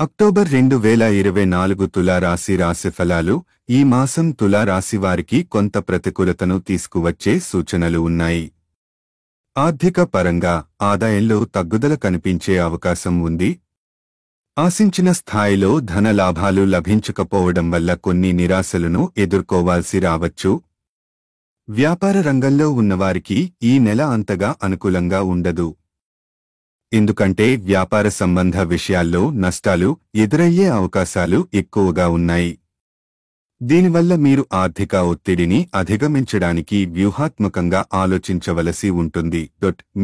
October 2024 తులారాశి రాశిఫలాలు. ఈ మాసం తులారాశి వారికి కొంత ప్రతికూలతను తీసుకువచ్చే సూచనలు ఉన్నాయి. ఆర్థిక పరంగా ఆదాయంలో తగ్గుదల కనిపించే అవకాశం ఉంది. ఆశించిన స్థాయిలో ధన లాభాలు లభించకపోవడం వల్ల కొన్ని నిరాశలను ఎదుర్కోవాల్సి రావచ్చు. వ్యాపార రంగంలో ఉన్నవారికి ఈ నెల అంతగా అనుకూలంగా ఉండదు. ఎందుకంటే వ్యాపార సంబంధ విషయాల్లో నష్టాలు ఎదురయ్యే అవకాశాలు ఎక్కువగా ఉన్నాయి. దీనివల్ల మీరు ఆర్థిక ఒత్తిడిని అధిగమించడానికి వ్యూహాత్మకంగా ఆలోచించవలసి ఉంటుంది.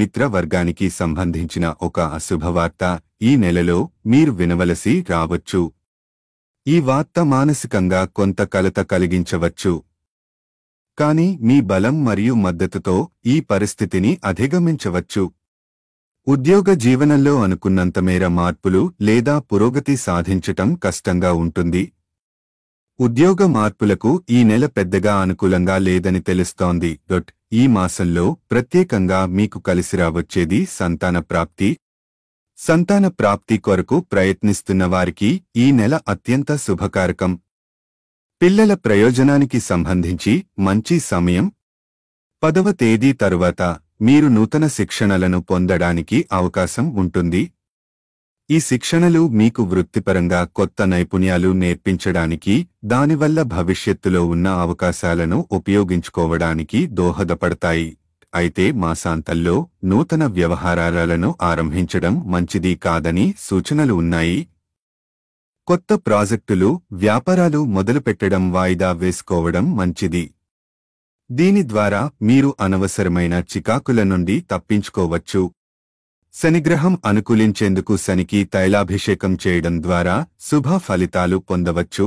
మిత్ర వర్గానికి సంబంధించిన ఒక అశుభవార్త ఈ నెలలో మీరు వినవలసి రావచ్చు. ఈ వార్త మానసికంగా కొంత కలత కలిగించవచ్చు. కానీ మీ బలం మరియు మద్దతుతో ఈ పరిస్థితిని అధిగమించవచ్చు. ఉద్యోగ జీవనంలో అనుకున్నంత మేర మార్పులు లేదా పురోగతి సాధించటం కష్టంగా ఉంటుంది. ఉద్యోగ మార్పులకు ఈ నెల పెద్దగా అనుకూలంగా లేదని తెలుస్తోంది. ఈ మాసంలో ప్రత్యేకంగా మీకు కలిసిరావచ్చేది సంతాన ప్రాప్తి. సంతాన ప్రాప్తి కొరకు ప్రయత్నిస్తున్న వారికి ఈ నెల అత్యంత శుభకారకం. పిల్లల ప్రయోజనానికి సంబంధించి మంచి సమయం. 10వ తేదీ తరువాత మీరు నూతన శిక్షణలను పొందడానికి అవకాశం ఉంటుంది. ఈ శిక్షణలు మీకు వృత్తిపరంగా కొత్త నైపుణ్యాలు నేర్పించడానికి, దానివల్ల భవిష్యత్తులో ఉన్న అవకాశాలను ఉపయోగించుకోవడానికి దోహదపడతాయి. అయితే మాసాంతంలో నూతన వ్యవహారాలను ఆరంభించడం మంచిది కాదని సూచనలు ఉన్నాయి. కొత్త ప్రాజెక్టులు, వ్యాపారాలు మొదలుపెట్టడం వాయిదా వేసుకోవడం మంచిది. దీని ద్వారా మీరు అనవసరమైన చికాకుల నుండి తప్పించుకోవచ్చు. శనిగ్రహం అనుకూలించేందుకు శనికి తైలాభిషేకం చేయడం ద్వారా శుభ ఫలితాలు పొందవచ్చు.